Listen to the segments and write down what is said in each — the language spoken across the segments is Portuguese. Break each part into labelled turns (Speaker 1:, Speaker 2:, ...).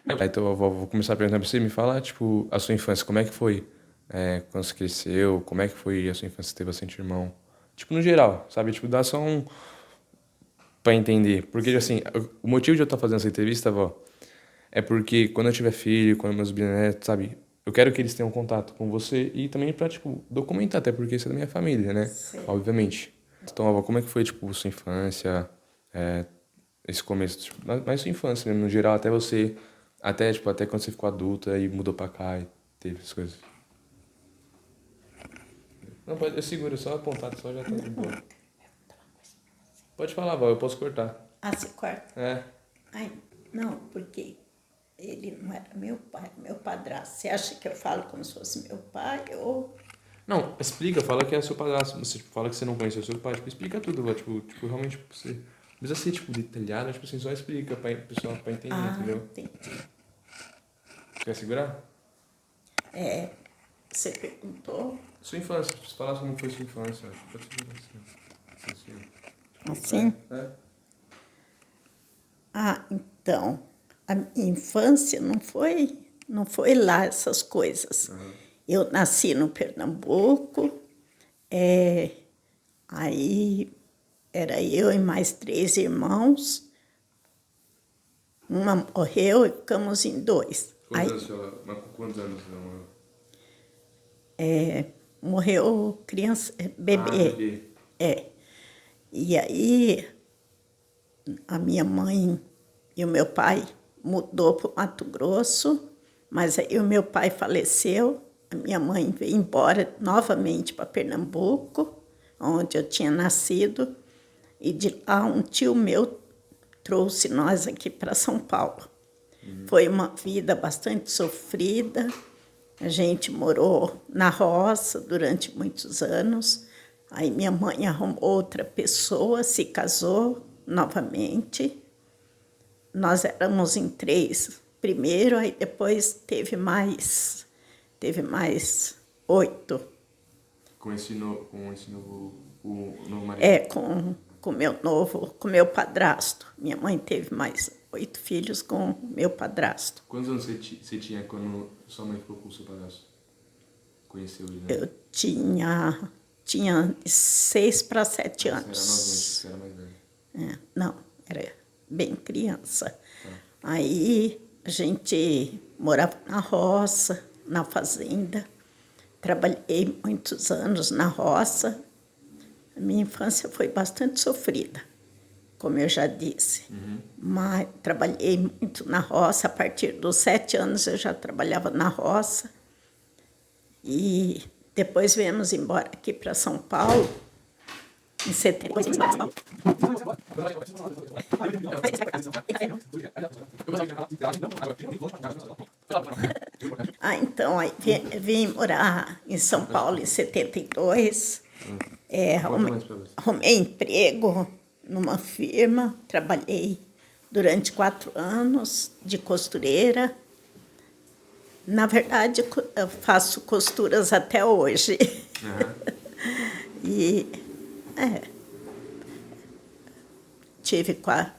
Speaker 1: Então, eu vou começar a perguntar pra você, me fala, tipo, a sua infância, como é que foi? Quando você cresceu, como é que foi a sua infância? Você teve bastante irmão? Tipo, no geral, sabe? Tipo, dá só um... Pra entender. Porque, assim, o motivo de eu estar fazendo essa entrevista, vó, é porque quando eu tiver filho, quando meus bisnetos, sabe? Eu quero que eles tenham contato com você e também pra, tipo, documentar, até porque isso é da minha família, né?
Speaker 2: Sim.
Speaker 1: Obviamente. Então, avó, como é que foi, tipo, sua infância, é, esse começo, tipo, mais sua infância mesmo, no geral, até você, até, tipo, até quando você ficou adulta e mudou pra cá e teve essas coisas. Não, pode, eu seguro, só apontado, só já tá de boa. Pode falar, avó, eu posso cortar.
Speaker 2: Ah, você corta?
Speaker 1: É.
Speaker 2: Ai, não, porque ele não era meu pai, meu padrasto. Você acha que eu falo como se fosse meu pai ou...
Speaker 1: Não, explica, fala que é seu padrasto. Você tipo, fala que você não conheceu seu pai, tipo, explica tudo, vó, tipo, realmente, tipo, você não precisa ser, tipo, detalhado, tipo assim, só explica pra pessoal pra entender,
Speaker 2: Ah,
Speaker 1: entendeu?
Speaker 2: entendi.
Speaker 1: Quer segurar?
Speaker 2: Você perguntou
Speaker 1: Sua infância, se falasse como foi sua infância, acho que pode segurar assim.
Speaker 2: assim?
Speaker 1: É.
Speaker 2: Ah, então, a minha infância não foi lá essas coisas. Eu nasci no Pernambuco, aí era eu e mais 3 irmãos. Uma morreu e ficamos em 2. Aí
Speaker 1: Quantos anos você namorou?
Speaker 2: morreu criança,
Speaker 1: Ah,
Speaker 2: bebê.
Speaker 1: bebê.
Speaker 2: E aí a minha mãe e o meu pai mudou para o Mato Grosso, mas aí o meu pai faleceu, a minha mãe veio embora novamente para Pernambuco, onde eu tinha nascido, e de lá um tio meu trouxe nós aqui para São Paulo. Foi uma vida bastante sofrida, a gente morou na roça durante muitos anos, aí minha mãe arrumou outra pessoa, se casou novamente. Nós éramos em 3 primeiro, aí depois teve mais 8.
Speaker 1: Com esse novo, o novo marido.
Speaker 2: Com meu padrasto. Minha mãe teve mais 8 filhos com meu padrasto.
Speaker 1: Quantos anos você tinha quando sua mãe ficou com o seu padrasto? Conheceu ele, né?
Speaker 2: Eu tinha 6 para 7
Speaker 1: Você era novinha,
Speaker 2: anos.
Speaker 1: você era mais velha.
Speaker 2: Não, era bem criança. Aí a gente morava na roça, na fazenda. Trabalhei muitos anos na roça. A minha infância foi bastante sofrida, como eu já disse. Mas trabalhei muito na roça. A partir dos 7 anos eu já trabalhava na roça. E depois viemos embora aqui para São Paulo. Em 72. Então, aí vim morar em São Paulo em 72. Arrumei emprego numa firma, trabalhei durante 4 anos de costureira. Na verdade, eu faço costuras até hoje. E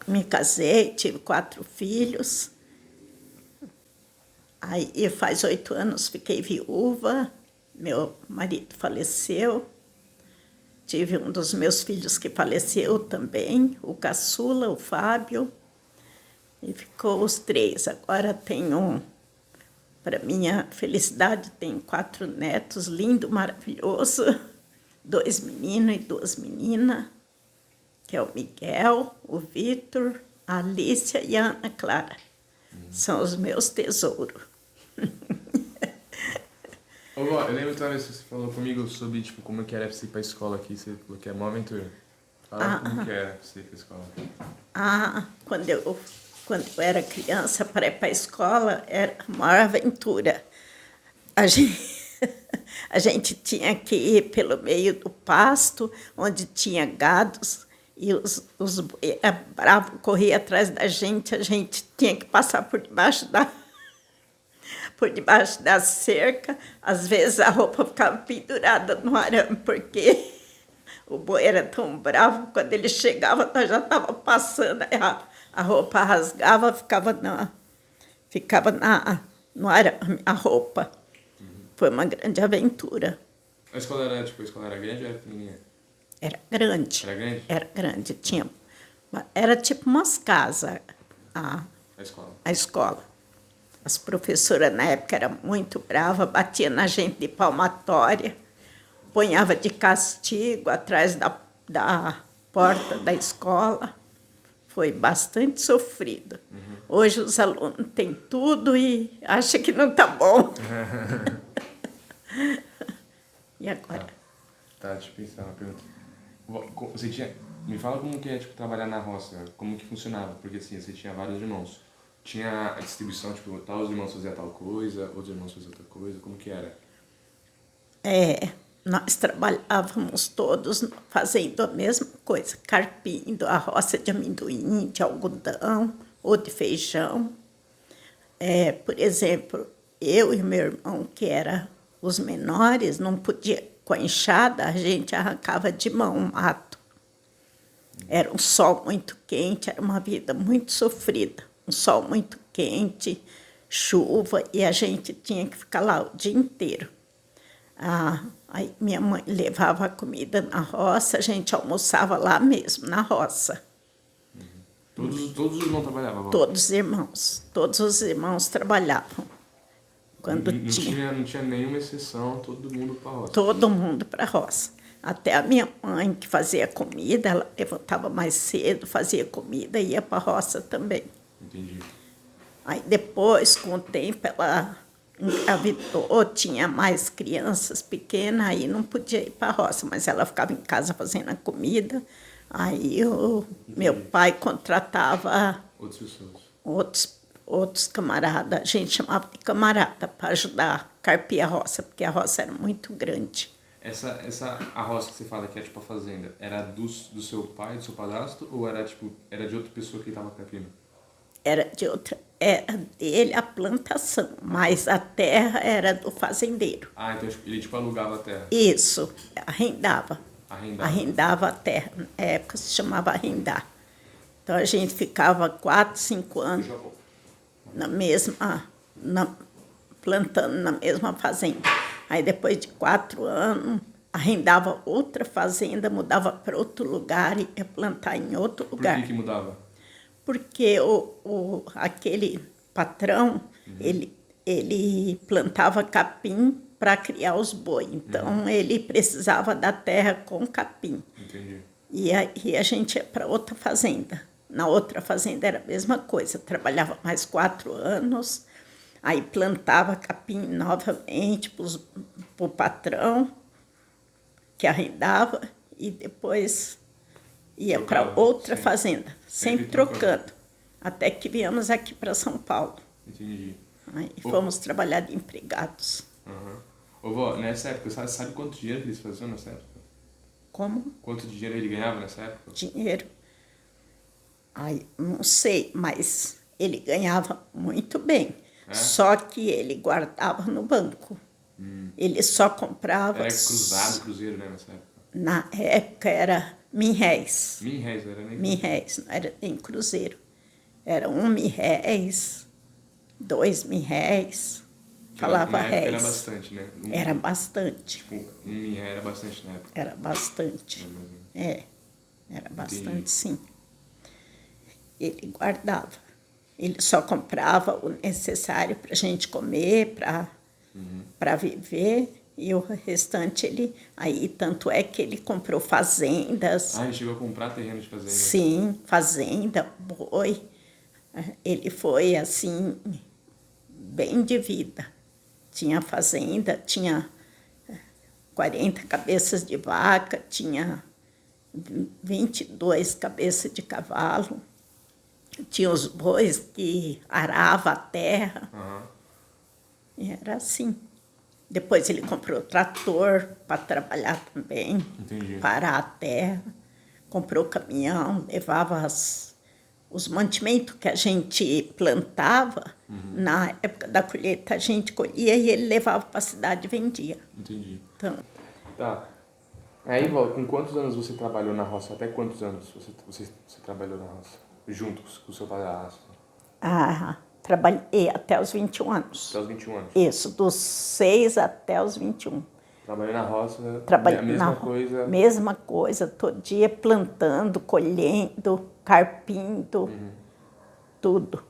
Speaker 2: me casei, tive 4 filhos. Aí faz 8 anos fiquei viúva, meu marido faleceu. Tive um dos meus filhos que faleceu também, o caçula, o Fábio. E ficou os 3. Agora tenho, para minha felicidade, tenho 4 netos, lindo, maravilhoso. 2 meninos e 2 meninas, que é o Miguel, o Vitor, a Alicia e a Ana Clara. São os meus tesouros.
Speaker 1: Ô, vó, eu lembro que uma vez que você falou comigo sobre, tipo, como que era você ir pra escola aqui, você falou que é mó aventura. Fala como que era você ir pra escola.
Speaker 2: Quando eu era criança, para ir para a escola, era a maior aventura. A gente tinha que ir pelo meio do pasto, onde tinha gados, e os bravos corriam atrás da gente, a gente tinha que passar por debaixo da cerca. Às vezes a roupa ficava pendurada no arame, porque O boi era tão bravo, quando ele chegava, nós já estava passando, a roupa rasgava, ficava no arame, a roupa. Foi uma grande aventura.
Speaker 1: A escola era, tipo, a escola era grande ou era pequenininha?
Speaker 2: Era grande.
Speaker 1: Era grande?
Speaker 2: Era grande. Era tipo umas casas,
Speaker 1: A escola.
Speaker 2: a escola. As professoras na época eram muito bravas, batia na gente de palmatória, ponhava de castigo atrás da porta da escola. Foi bastante sofrido. Hoje os alunos têm tudo e acham que não está bom. E agora?
Speaker 1: Tá, deixa eu pensar uma pergunta. Você tinha... Me fala como que é, tipo, trabalhar na roça, como que funcionava, porque assim, você tinha vários irmãos. Tinha a distribuição, tipo, tal os irmãos faziam tal coisa, outros irmãos faziam outra coisa, como que era?
Speaker 2: Nós trabalhávamos todos fazendo a mesma coisa, carpindo a roça de amendoim, de algodão ou de feijão. Por exemplo, eu e meu irmão, que eram os menores, não podia, com a enxada, a gente arrancava de mão o mato. Era um sol muito quente, era uma vida muito sofrida. Um sol muito quente, chuva, e a gente tinha que ficar lá o dia inteiro. Aí minha mãe levava a comida na roça, a gente almoçava lá mesmo, na roça.
Speaker 1: Todos os irmãos trabalhavam?
Speaker 2: Todos os irmãos trabalhavam. Quando
Speaker 1: não tinha nenhuma exceção, todo mundo para a roça?
Speaker 2: Todo mundo para a roça. Até a minha mãe, que fazia comida, ela levantava mais cedo, fazia comida e ia para a roça também.
Speaker 1: Entendi.
Speaker 2: Aí depois, com o tempo, ela engravidou, tinha mais crianças pequenas, aí não podia ir para a roça, mas ela ficava em casa fazendo a comida. Aí meu pai contratava outros camaradas, a gente chamava de camarada, para ajudar a carpir a roça, porque a roça era muito grande.
Speaker 1: A roça que você fala que é tipo a fazenda, era do seu pai, do seu padrasto, ou era de outra pessoa que estava carpindo? Era
Speaker 2: dele a plantação, mas a terra era do fazendeiro.
Speaker 1: Ah, então ele tipo alugava a terra?
Speaker 2: Isso, arrendava.
Speaker 1: Arrendava.
Speaker 2: Arrendava a terra, na época se chamava arrendar. Então a gente ficava 4, 5 anos plantando na mesma fazenda. Aí depois de 4 anos, arrendava outra fazenda, mudava para outro lugar e ia plantar em outro lugar.
Speaker 1: Por que mudava?
Speaker 2: Porque aquele patrão, ele plantava capim para criar os bois. Então, ele precisava da terra com capim.
Speaker 1: Entendi.
Speaker 2: E aí a gente ia para outra fazenda. Na outra fazenda era a mesma coisa. Trabalhava mais 4 anos, aí plantava capim novamente para o patrão, que arrendava, e depois ia para outra fazenda, sempre trocando. Até que viemos aqui para São Paulo.
Speaker 1: Entendi.
Speaker 2: Aí fomos trabalhar de empregados.
Speaker 1: Ô, vó, nessa época, sabe quanto dinheiro que eles faziam nessa época?
Speaker 2: Como?
Speaker 1: Quanto dinheiro ele ganhava nessa época?
Speaker 2: Dinheiro? Ai, não sei, mas ele ganhava muito bem. Só que ele guardava no banco. Ele só comprava...
Speaker 1: Era cruzado, cruzeiro, né, nessa época?
Speaker 2: Na época era mil-réis.
Speaker 1: Mil-réis, era nem...
Speaker 2: Mil-réis, não era nem cruzeiro. Era 1 mil-réis, 2 mil-réis, falava réis.
Speaker 1: Era bastante, né?
Speaker 2: Era bastante.
Speaker 1: Tipo, 1 mil-réis era bastante na época.
Speaker 2: Era bastante. Era bastante, sim. Ele guardava. Ele só comprava o necessário para a gente comer, para viver, e o restante ele... Aí, tanto é que ele comprou fazendas.
Speaker 1: Ah, ele chegou a comprar terreno de fazenda?
Speaker 2: Sim, fazenda, boi. Ele foi, assim, bem de vida. Tinha fazenda, tinha 40 cabeças de vaca, tinha 22 cabeças de cavalo. Tinha os bois que aravam a terra. E era assim. Depois ele comprou trator para trabalhar também.
Speaker 1: Entendi.
Speaker 2: Parar a terra. Comprou caminhão, levava os mantimentos que a gente plantava. Na época da colheita a gente colhia e ele levava para a cidade e vendia.
Speaker 1: Entendi.
Speaker 2: Então,
Speaker 1: Tá. Aí, vó, com quantos anos você trabalhou na roça? Até quantos anos você trabalhou na roça? Junto com o seu padrasto?
Speaker 2: Ah, trabalhei até os 21
Speaker 1: Até
Speaker 2: anos.
Speaker 1: os 21 anos.
Speaker 2: Isso, dos 6 até os 21.
Speaker 1: Trabalhei na roça, a
Speaker 2: Trabalhei
Speaker 1: mesma coisa.
Speaker 2: mesma coisa, todo dia plantando, colhendo, carpindo, tudo.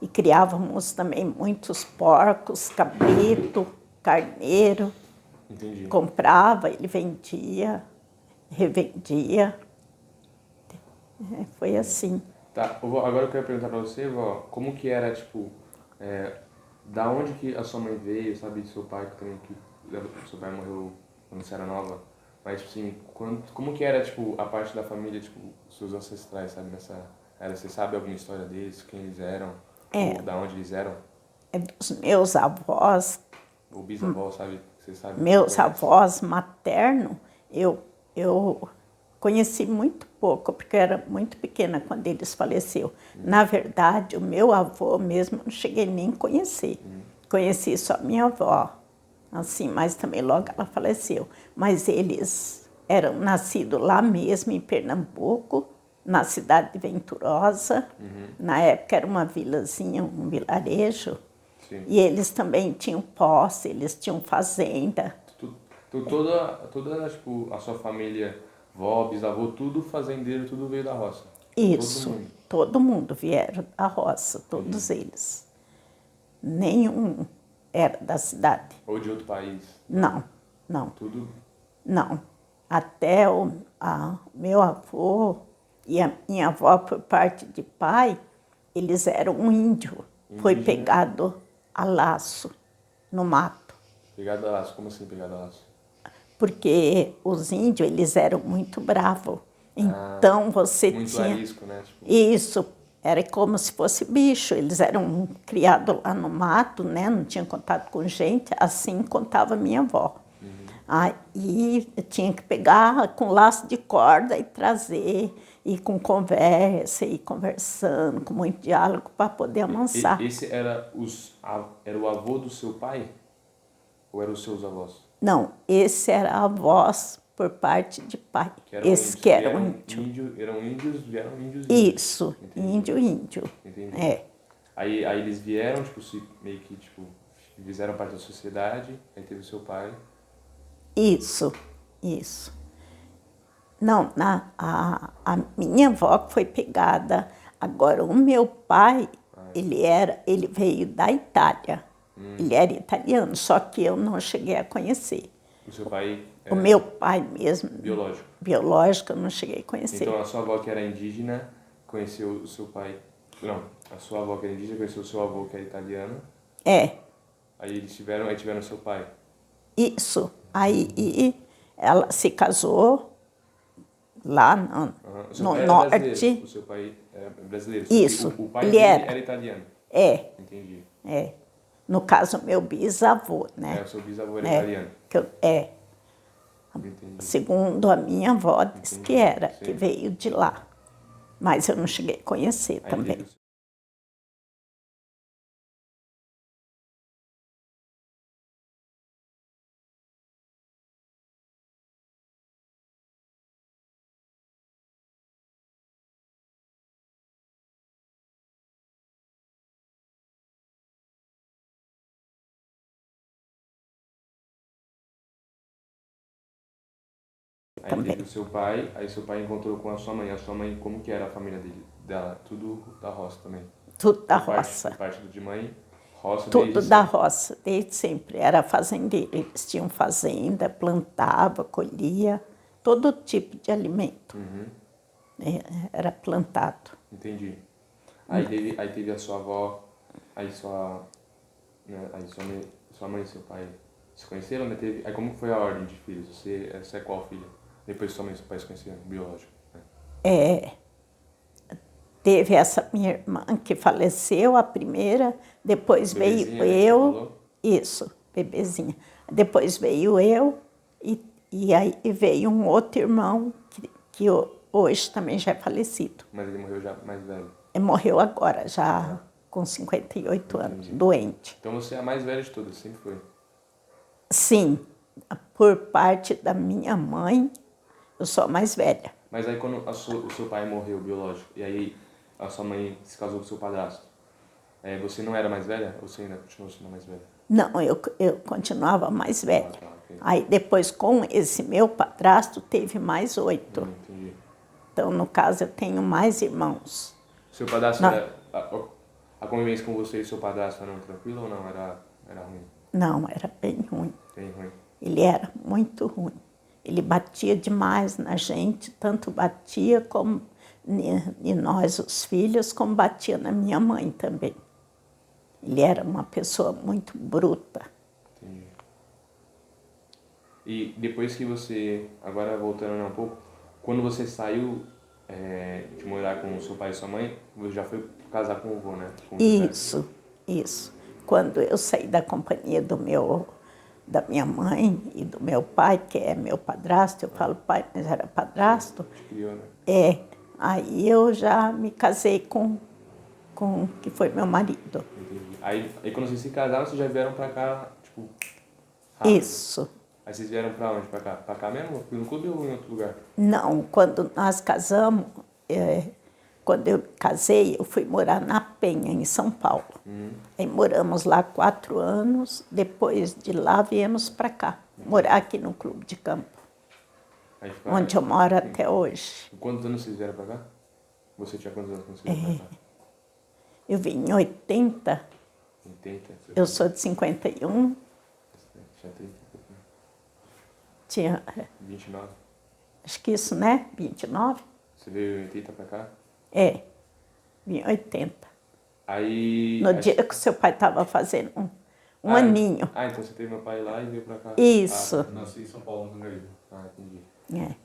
Speaker 2: E criávamos também muitos porcos, cabrito, carneiro.
Speaker 1: Entendi.
Speaker 2: Comprava, ele vendia, revendia. Foi assim.
Speaker 1: Tá, vó, agora eu quero perguntar pra você, vó, como que era, tipo, da onde que a sua mãe veio, sabe, seu pai que também, seu pai morreu quando você era nova, mas, tipo assim, como que era, tipo, a parte da família, tipo, seus ancestrais, sabe, nessa era, você sabe alguma história deles, quem eles eram, ou da onde eles eram,
Speaker 2: Dos meus avós,
Speaker 1: ou bisavó, sabe, você sabe, você
Speaker 2: meus
Speaker 1: conhece?
Speaker 2: avós maternos, eu conheci muito pouco, porque eu era muito pequena quando eles faleceram. Na verdade, o meu avô mesmo, eu não cheguei nem a conhecer. Conheci só minha avó, assim, mas também logo ela faleceu. Mas eles eram nascidos lá mesmo, em Pernambuco, na cidade de Venturosa. Na época era uma vilazinha, um vilarejo.
Speaker 1: Sim.
Speaker 2: E eles também tinham posse, eles tinham fazenda.
Speaker 1: Toda, tipo, a sua família, vó, bisavô, tudo fazendeiro, tudo veio da roça.
Speaker 2: Isso,
Speaker 1: Todo mundo.
Speaker 2: todo mundo vieram da roça, todos eles. Nenhum era da cidade.
Speaker 1: Ou de outro país.
Speaker 2: Não, não,
Speaker 1: Tudo.
Speaker 2: não. Até o meu avô e a minha avó, por parte de pai, eles eram um índio. Foi
Speaker 1: Indígena.
Speaker 2: pegado a laço no mato.
Speaker 1: Pegada a laço. Como assim pegada a laço?
Speaker 2: Porque os índios, eles eram muito bravos. Então você
Speaker 1: Muito
Speaker 2: tinha...
Speaker 1: arisco, né? Tipo,
Speaker 2: Isso, era como se fosse bicho. Eles eram criados lá no mato, né? Não tinham contato com gente. Assim contava minha avó. Aí tinha que pegar com laço de corda e trazer, e com conversa, e conversando, com muito diálogo para poder amansar.
Speaker 1: esse era, era o avô do seu pai? Ou eram os seus avós?
Speaker 2: Não, esse era avós por parte de pai.
Speaker 1: Que eram
Speaker 2: Esse
Speaker 1: índios.
Speaker 2: que era um índio.
Speaker 1: Eram índios, vieram índios.
Speaker 2: Isso,
Speaker 1: Entendi.
Speaker 2: índio.
Speaker 1: Entendi.
Speaker 2: É.
Speaker 1: Aí eles vieram, tipo, meio que, tipo, fizeram parte da sociedade, aí teve o seu pai.
Speaker 2: Isso, isso. Não, a minha avó que foi pegada. Agora, o meu pai, ele veio da Itália. Ele era italiano, só que eu não cheguei a conhecer.
Speaker 1: O seu pai
Speaker 2: O meu pai mesmo,
Speaker 1: biológico.
Speaker 2: biológico, eu não cheguei a conhecer.
Speaker 1: Então a sua avó que era indígena conheceu o seu pai. Não, a sua avó que era indígena conheceu o seu avô que era italiano.
Speaker 2: É,
Speaker 1: Aí tiveram seu pai.
Speaker 2: isso. Aí ela se casou lá
Speaker 1: O seu
Speaker 2: no
Speaker 1: pai era
Speaker 2: norte.
Speaker 1: brasileiro. O seu pai era brasileiro.
Speaker 2: Isso,
Speaker 1: O pai
Speaker 2: ele
Speaker 1: dele
Speaker 2: era.
Speaker 1: era italiano.
Speaker 2: É,
Speaker 1: Entendi.
Speaker 2: é. No caso, meu bisavô, né?
Speaker 1: O seu bisavô era italiano. Entendi.
Speaker 2: Segundo a minha avó, disse que era,
Speaker 1: Sim.
Speaker 2: que veio de lá. Mas eu não cheguei a conhecer
Speaker 1: Aí
Speaker 2: também.
Speaker 1: teve
Speaker 2: Também.
Speaker 1: teve o seu pai, aí seu pai encontrou com a sua mãe. A sua mãe, como que era a família dela? Tudo da roça também.
Speaker 2: Tudo da
Speaker 1: Por
Speaker 2: roça.
Speaker 1: parte de mãe, roça
Speaker 2: Tudo
Speaker 1: desde
Speaker 2: da
Speaker 1: sempre.
Speaker 2: roça, desde sempre. Era fazendeiro. Eles tinham fazenda, plantava, colhia, todo tipo de alimento. Era plantado.
Speaker 1: Entendi. Aí teve a sua avó, aí sua mãe e seu pai se conheceram, né? Aí como que foi a ordem de filhos? Você é qual filha? Depois sua mãe e seu pai se conheceram, biológico. Né?
Speaker 2: Teve essa minha irmã que faleceu, a primeira, depois
Speaker 1: Bebezinha,
Speaker 2: veio
Speaker 1: né, que você
Speaker 2: eu,
Speaker 1: falou?
Speaker 2: isso, bebezinha. Depois veio eu, e aí veio um outro irmão que hoje também já é falecido.
Speaker 1: Mas ele morreu já mais velho.
Speaker 2: Ele morreu agora, já com 58 anos, doente.
Speaker 1: Então você é a mais velha de todas, sempre foi.
Speaker 2: Sim, por parte da minha mãe, Eu sou a mais velha.
Speaker 1: Mas aí quando o seu pai morreu, biológico, e aí a sua mãe se casou com o seu padrasto, você não era mais velha ou você ainda continuou sendo mais velha?
Speaker 2: Não, eu continuava mais velha.
Speaker 1: Tá, ok.
Speaker 2: Aí depois, com esse meu padrasto, teve mais 8.
Speaker 1: Entendi.
Speaker 2: Então, no caso, eu tenho mais irmãos.
Speaker 1: Seu padrasto
Speaker 2: Não.
Speaker 1: era... A convivência com você e seu padrasto eram tranquila ou não? Era ruim?
Speaker 2: Não, era bem ruim.
Speaker 1: Bem ruim.
Speaker 2: Ele era muito ruim. Ele batia demais na gente, tanto batia como em nós, os filhos, como batia na minha mãe também. Ele era uma pessoa muito bruta.
Speaker 1: Entendi. E depois que você, agora voltando um pouco, quando você saiu de morar com o seu pai e sua mãe, você já foi casar com o vô, né? Com o José.
Speaker 2: Isso. Quando eu saí da companhia da minha mãe e do meu pai, que é meu padrasto, eu falo pai, mas era padrasto,
Speaker 1: Te criou, né?
Speaker 2: aí eu já me casei com que foi meu marido.
Speaker 1: Entendi. Aí quando vocês se casaram, vocês já vieram pra cá, tipo, rápido.
Speaker 2: Isso.
Speaker 1: Aí vocês vieram pra onde? Pra cá? Pra cá mesmo? No clube ou em outro lugar?
Speaker 2: Não, quando nós casamos, quando eu casei, eu fui morar na Penha, em São Paulo. Aí moramos lá 4 anos, depois de lá viemos para cá, morar aqui no Clube de Campo,
Speaker 1: Aí fica...
Speaker 2: onde eu moro até hoje.
Speaker 1: Quantos anos vocês vieram pra cá? Você tinha quantos anos quando vocês vieram pra cá?
Speaker 2: Eu vim em 80,
Speaker 1: 80?
Speaker 2: eu sou de 51,
Speaker 1: Tinha 30 e pouco, né?
Speaker 2: tinha,
Speaker 1: 29?
Speaker 2: acho que isso, né? 29?
Speaker 1: Você veio em 80 pra cá?
Speaker 2: Vim em 80.
Speaker 1: Aí...
Speaker 2: No dia que o seu pai estava fazendo um aninho.
Speaker 1: Então você teve meu pai lá e veio pra cá?
Speaker 2: Isso.
Speaker 3: Nasci em São Paulo, no Cangaríba.
Speaker 1: Entendi.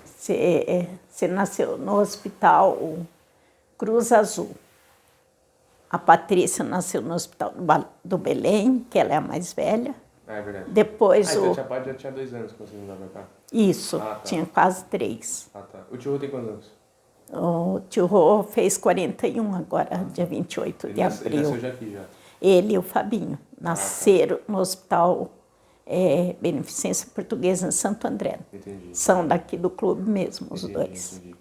Speaker 2: Você nasceu no hospital Cruz Azul. A Patrícia nasceu no hospital do Belém, que ela é a mais velha.
Speaker 1: É verdade.
Speaker 2: Depois
Speaker 1: então seu pai já tinha 2 anos quando você mudou pra cá?
Speaker 2: Isso,
Speaker 1: tá.
Speaker 2: tinha quase 3.
Speaker 1: Tá. O tio Rô tem quantos anos?
Speaker 2: O tio Rô fez 41 agora, dia 28 de
Speaker 1: Ele
Speaker 2: abril.
Speaker 1: nasceu já aqui, já?
Speaker 2: Ele e o Fabinho nasceram no hospital Beneficência Portuguesa em Santo André.
Speaker 1: Entendi.
Speaker 2: São daqui do clube mesmo, os dois.
Speaker 1: Entendi.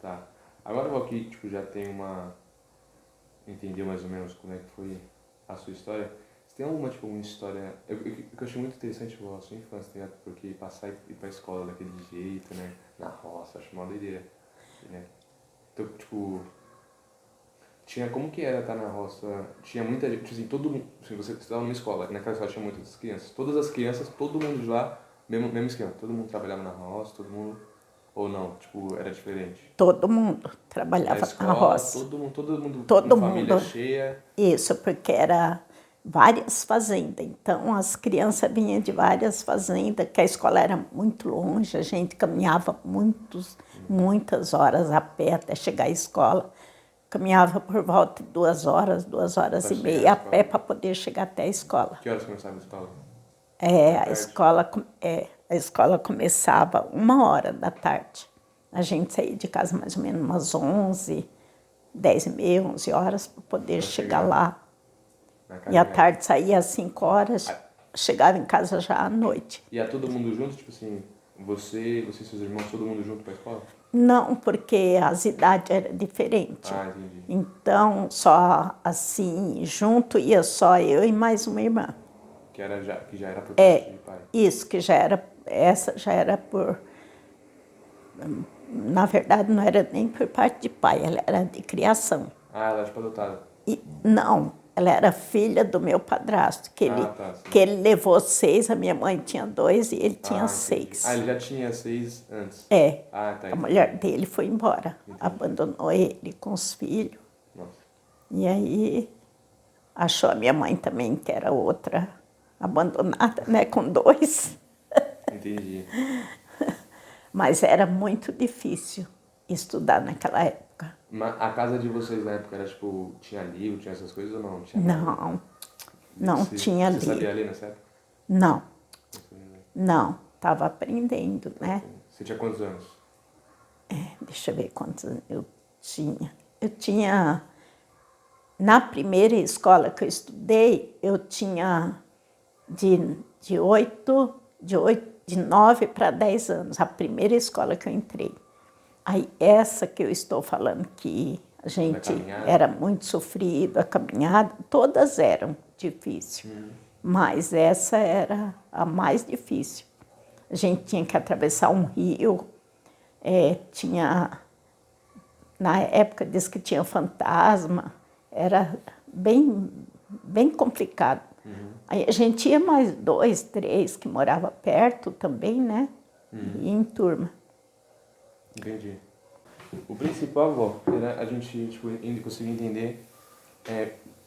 Speaker 1: Tá. Agora eu vou aqui, já tem entendeu mais ou menos como é que foi a sua história. Você tem alguma, uma história... Eu achei muito interessante a sua infância, tá ligado? Porque passar e ir pra escola daquele jeito, né? Na roça, acho uma doideira, né? Então, tinha como que era estar na roça? Tinha muita gente, assim, todo mundo... Assim, você estava numa escola, naquela escola tinha muitas crianças. Todas as crianças, todo mundo de lá, mesmo esquema. Todo mundo trabalhava na roça, todo mundo... Ou não? Era diferente?
Speaker 2: Todo mundo trabalhava
Speaker 1: escola,
Speaker 2: na roça.
Speaker 1: Todo mundo família cheia.
Speaker 2: Isso, porque era várias fazendas. Então, as crianças vinham de várias fazendas, que a escola era muito longe, a gente caminhava muitas horas a pé até chegar à escola. Caminhava por volta de 2 horas, 2 horas e meia a pé para poder chegar até a escola.
Speaker 1: Que horas começava a escola?
Speaker 2: A escola começava 1h da tarde. A gente saía de casa mais ou menos umas 11, 10h30, 11 horas para poder chegar lá. E à tarde saía às 5 horas, chegava em casa já à noite.
Speaker 1: E ia todo mundo junto? Tipo assim, você e seus irmãos, todo mundo junto para a escola?
Speaker 2: Não, porque as idades eram diferentes.
Speaker 1: Entendi.
Speaker 2: Então, só assim, junto ia só eu e mais uma irmã.
Speaker 1: Que já era por parte de pai.
Speaker 2: Isso, essa já era por... Na verdade, não era nem por parte de pai, ela era de criação.
Speaker 1: Ela era adotada?
Speaker 2: Não, ela era filha do meu padrasto, que ele levou 6, a minha mãe tinha 2 e ele tinha 6.
Speaker 1: Ele já tinha 6 antes?
Speaker 2: Tá. A mulher dele foi embora, abandonou ele com os filhos.
Speaker 1: Nossa.
Speaker 2: E aí achou a minha mãe também, que era outra abandonada, né, com 2.
Speaker 1: Entendi.
Speaker 2: Mas era muito difícil estudar naquela época.
Speaker 1: Mas a casa de vocês na época era tinha livro, tinha essas coisas ou não?
Speaker 2: Não tinha livro.
Speaker 1: Você sabia ler nessa época?
Speaker 2: Não, estava aprendendo, né?
Speaker 1: Você tinha quantos anos?
Speaker 2: Deixa eu ver quantos anos eu tinha. Eu tinha, na primeira escola que eu estudei, eu tinha de 8 de 9 para 10 anos, a primeira escola que eu entrei. Aí essa que eu estou falando que a gente era muito sofrido, a caminhada, todas eram difíceis, mas essa era a mais difícil. A gente tinha que atravessar um rio, tinha, na época diz que tinha fantasma, era bem complicado. Aí a gente ia mais 2, 3 que morava perto também, né? E em turma.
Speaker 1: Entendi. O principal, avó, era a gente tipo, conseguir entender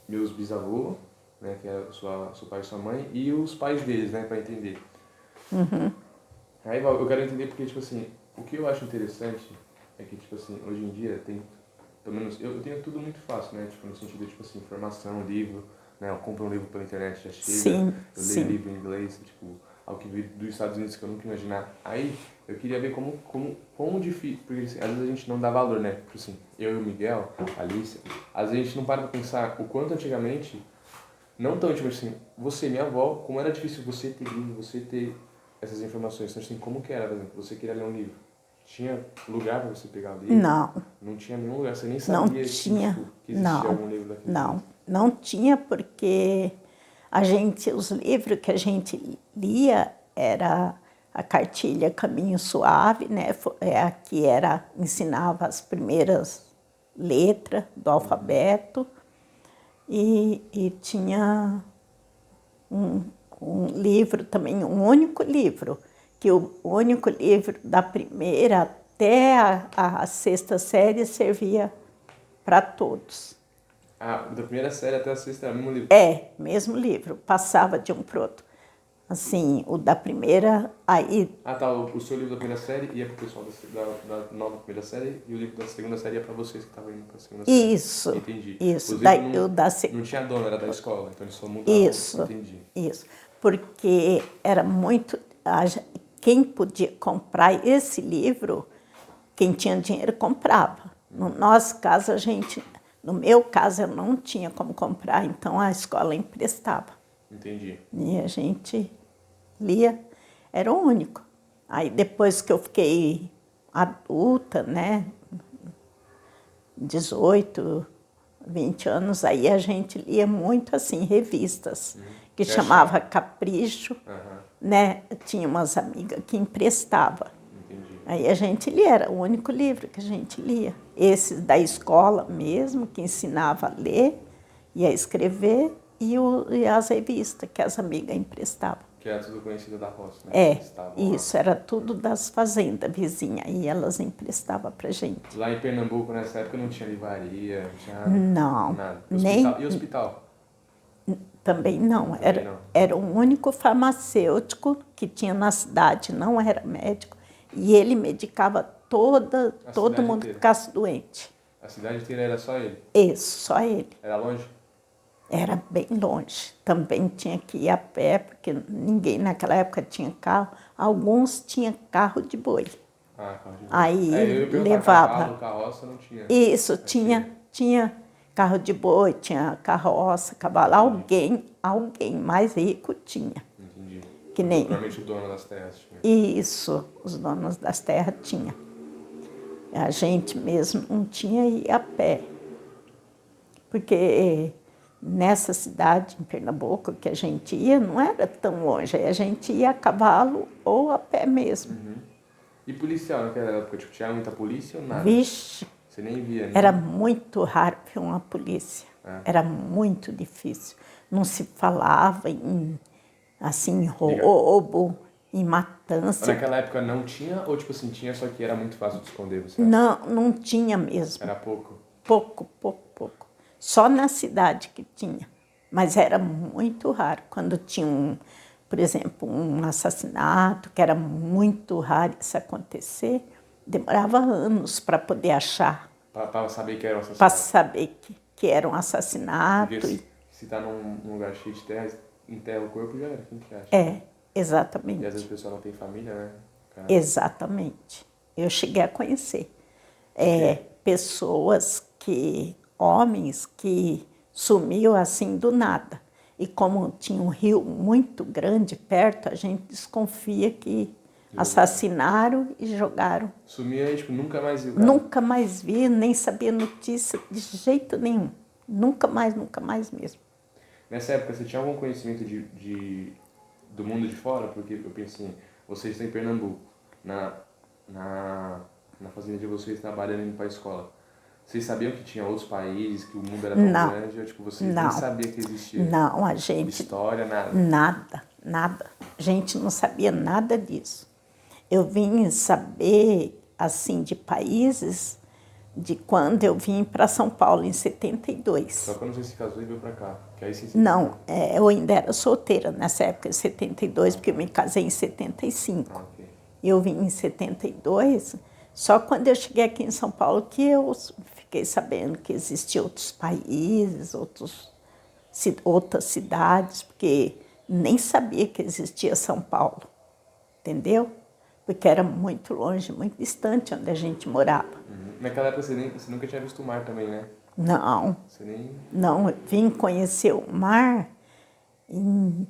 Speaker 1: meus bisavôs, né, que é seu pai e sua mãe, e os pais deles, né, para entender. Aí, eu quero entender porque, tipo assim, o que eu acho interessante é que, tipo assim, hoje em dia tem, pelo menos, eu tenho tudo muito fácil, né, tipo, no sentido de, tipo assim, informação, livro, né, eu compro um livro pela internet, já chega,
Speaker 2: Sim,
Speaker 1: eu leio livro em inglês, tipo, algo que veio dos Estados Unidos que eu nunca ia imaginar. Aí, eu queria ver como difícil, porque assim, às vezes a gente não dá valor, né, tipo assim, eu e o Miguel, a Alicia, às vezes a gente não para pra pensar o quanto antigamente, não tão antigamente assim, você, minha avó, como era difícil você ter livro, você ter essas informações. Então, assim, como que era, por exemplo, você queria ler um livro? Tinha lugar para você pegar o livro?
Speaker 2: Não.
Speaker 1: Não tinha nenhum lugar, você nem
Speaker 2: Não
Speaker 1: sabia
Speaker 2: tinha,
Speaker 1: que existia algum livro daquele jeito.
Speaker 2: Não tinha porque os livros que a gente lia era a cartilha Caminho Suave, né? Que ensinava as primeiras letras do alfabeto e tinha um livro também, um único livro, que o único livro da primeira até a sexta série servia para todos.
Speaker 1: Ah, da primeira série até a sexta era o mesmo livro?
Speaker 2: Mesmo livro, passava de um para outro. Assim, o da primeira, aí...
Speaker 1: Ah, tá, o seu livro da primeira série ia pro pessoal da nova primeira série e o livro da segunda série ia para vocês que estavam indo pra segunda série.
Speaker 2: Isso.
Speaker 1: Entendi.
Speaker 2: Isso.
Speaker 1: Os livros não tinha dono, era da escola, então eles só mudavam.
Speaker 2: Isso.
Speaker 1: Entendi.
Speaker 2: Isso. Porque era muito... Quem podia comprar esse livro, quem tinha dinheiro comprava. No nosso caso, no meu caso, eu não tinha como comprar, então a escola emprestava.
Speaker 1: Entendi.
Speaker 2: E a gente lia, era o único. Aí depois que eu fiquei adulta, né, 18, 20 anos, aí a gente lia muito assim, revistas, que chamava Capricho, né, tinha umas amigas que emprestavam.
Speaker 1: Entendi.
Speaker 2: Aí a gente lia, era o único livro que a gente lia. Esses da escola mesmo, que ensinava a ler e a escrever, e as revistas que as amigas emprestavam.
Speaker 1: Que era tudo conhecido da roça, né?
Speaker 2: Isso, era tudo das fazendas vizinhas, e elas emprestavam pra gente.
Speaker 1: Lá em Pernambuco, nessa época, não tinha livraria, não tinha
Speaker 2: Não,
Speaker 1: nada.
Speaker 2: nem...
Speaker 1: E hospital?
Speaker 2: Também não. Era o único farmacêutico que tinha na cidade, não era médico, e ele medicava todo mundo que ficasse doente.
Speaker 1: A cidade inteira era só ele?
Speaker 2: Isso, só ele.
Speaker 1: Era longe?
Speaker 2: Era bem longe. Também tinha que ir a pé, porque ninguém naquela época tinha carro. Alguns tinham carro de boi.
Speaker 1: Ah, carro de boi.
Speaker 2: Aí
Speaker 1: eu
Speaker 2: levava.
Speaker 1: Cavalo, carroça não tinha.
Speaker 2: Isso, tinha carro de boi, tinha carroça, cavalo. Alguém mais rico tinha.
Speaker 1: Entendi.
Speaker 2: Que nem...
Speaker 1: Provavelmente o dono das terras tinha.
Speaker 2: Isso, os donos das terras tinham. A gente mesmo não tinha ir a pé. Porque nessa cidade, em Pernambuco, que a gente ia, não era tão longe. A gente ia a cavalo ou a pé mesmo.
Speaker 1: E policial naquela época? Tipo, tinha muita polícia ou nada?
Speaker 2: Vixe!
Speaker 1: Você nem via, né?
Speaker 2: Era muito raro ver uma polícia. Era muito difícil. Não se falava em roubo, em matança.
Speaker 1: Mas naquela época não tinha? Ou tipo assim, tinha, só que era muito fácil de esconder, você acha?
Speaker 2: Não tinha mesmo.
Speaker 1: Era pouco?
Speaker 2: Pouco. Só na cidade que tinha. Mas era muito raro. Quando tinha, por exemplo, um assassinato, que era muito raro isso acontecer, demorava anos para poder achar.
Speaker 1: Para saber que era um assassinato?
Speaker 2: Para saber que era um assassinato.
Speaker 1: Porque se está num lugar cheio de terra, enterra o corpo, já era. Quem que acha?
Speaker 2: Exatamente.
Speaker 1: E às vezes a pessoa não tem família, né? Caramba.
Speaker 2: Exatamente. Eu cheguei a conhecer pessoas homens que sumiam assim do nada. E como tinha um rio muito grande perto, a gente desconfia que assassinaram e jogaram.
Speaker 1: Sumiu aí, tipo, nunca mais viu.
Speaker 2: Nunca mais vi, nem sabia notícia de jeito nenhum. Nunca mais mesmo.
Speaker 1: Nessa época, você tinha algum conhecimento do mundo de fora? Porque eu pensei, assim, vocês estão em Pernambuco, na fazenda de vocês trabalhando indo para a escola. Vocês sabiam que tinha outros países, que o mundo era tão grande? Ou, tipo, vocês nem sabiam que existia?
Speaker 2: Não, a gente...
Speaker 1: História, nada?
Speaker 2: Nada. A gente não sabia nada disso. Eu vim saber, assim, de países de quando eu vim para São Paulo, em 72.
Speaker 1: Só quando você se casou e veio para cá? Que aí sim,
Speaker 2: Não, eu ainda era solteira nessa época, em 72, porque eu me casei em 75.
Speaker 1: Ah, ok.
Speaker 2: Eu vim em 72, só quando eu cheguei aqui em São Paulo que eu fiquei sabendo que existiam outros países, outras cidades, porque nem sabia que existia São Paulo, entendeu? Porque era muito longe, muito distante onde a gente morava.
Speaker 1: Naquela época você nunca tinha visto o mar também, né?
Speaker 2: Não.
Speaker 1: Você nem...
Speaker 2: Não, eu vim conhecer o mar em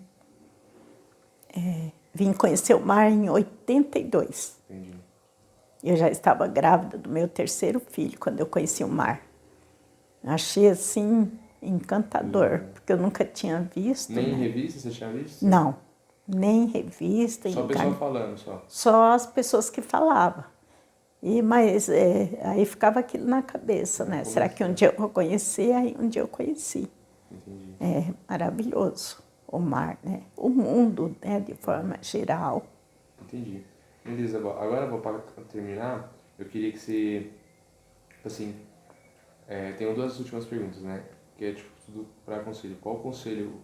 Speaker 2: 82.
Speaker 1: Entendi.
Speaker 2: Eu já estava grávida do meu terceiro filho quando eu conheci o mar. Achei, assim, encantador, porque eu nunca tinha visto.
Speaker 1: Nem em
Speaker 2: né?
Speaker 1: revista você tinha visto?
Speaker 2: Não, nem revista.
Speaker 1: Só o pessoal falando, só?
Speaker 2: Só as pessoas que falavam. Mas aí ficava aquilo na cabeça, né? Será que um dia eu vou conhecer? Aí um dia eu conheci.
Speaker 1: Entendi.
Speaker 2: É maravilhoso o mar, né? O mundo, né? De forma geral.
Speaker 1: Entendi. Beleza, agora para terminar, eu queria que você, assim, tenho duas últimas perguntas, né? Que é, tipo, tudo para conselho. Qual conselho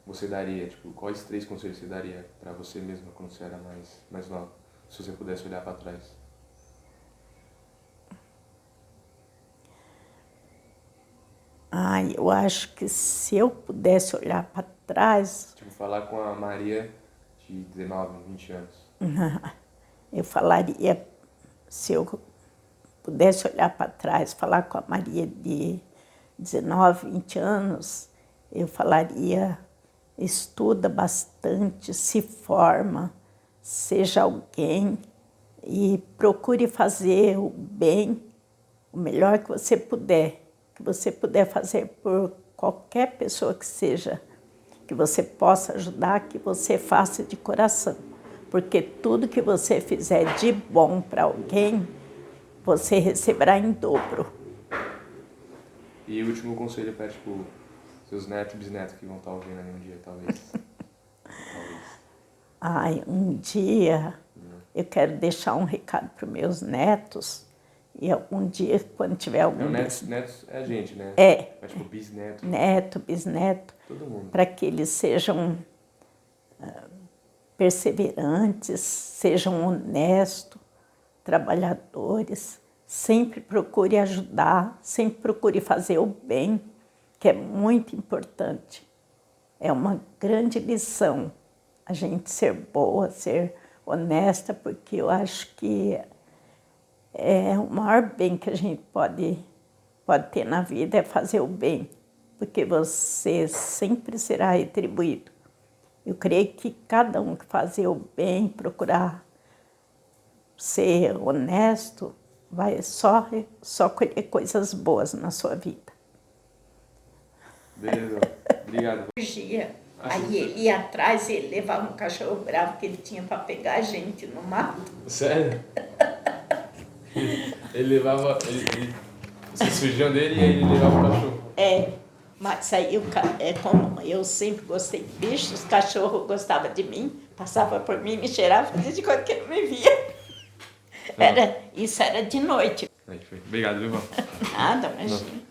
Speaker 1: você daria, tipo, quais 3 conselhos você daria para você mesma quando você era mais nova? Se você pudesse olhar para trás.
Speaker 2: Eu acho que se eu pudesse olhar para trás,
Speaker 1: Tipo, falar com a Maria de 19, 20 anos.
Speaker 2: eu falaria, se eu pudesse olhar para trás, falar com a Maria de 19, 20 anos, eu falaria, estuda bastante, se forma, seja alguém e procure fazer o bem, o melhor que você puder fazer por qualquer pessoa que seja, que você possa ajudar, que você faça de coração. Porque tudo que você fizer de bom para alguém, você receberá em dobro.
Speaker 1: E o último conselho para, tipo, seus netos e bisnetos que vão estar ouvindo ali um dia, talvez.
Speaker 2: Um dia eu quero deixar um recado para os meus netos. E um dia, quando tiver algum...
Speaker 1: Netos é a gente, né? Mas, tipo, bisneto.
Speaker 2: Neto, bisneto.
Speaker 1: Todo mundo.
Speaker 2: Para que eles sejam perseverantes, sejam honestos, trabalhadores. Sempre procure ajudar, sempre procure fazer o bem, que é muito importante. É uma grande lição a gente ser boa, ser honesta, porque eu acho que é o maior bem que a gente pode ter na vida é fazer o bem, porque você sempre será retribuído. Eu creio que cada um que fazer o bem, procurar ser honesto, vai só colher coisas boas na sua vida.
Speaker 1: Beleza, obrigado.
Speaker 2: Aí ele ia atrás e ele levava um cachorro bravo que ele tinha para pegar a gente no mato.
Speaker 1: Sério? Ele levava... Vocês fugiam dele e aí ele levava o cachorro?
Speaker 2: Mas aí, como eu sempre gostei de bichos, os cachorros gostavam de mim, passava por mim, me cheirava, fazia de conta que não me via. Isso era de noite.
Speaker 1: Obrigado, viu, irmão?
Speaker 2: Nada, imagina.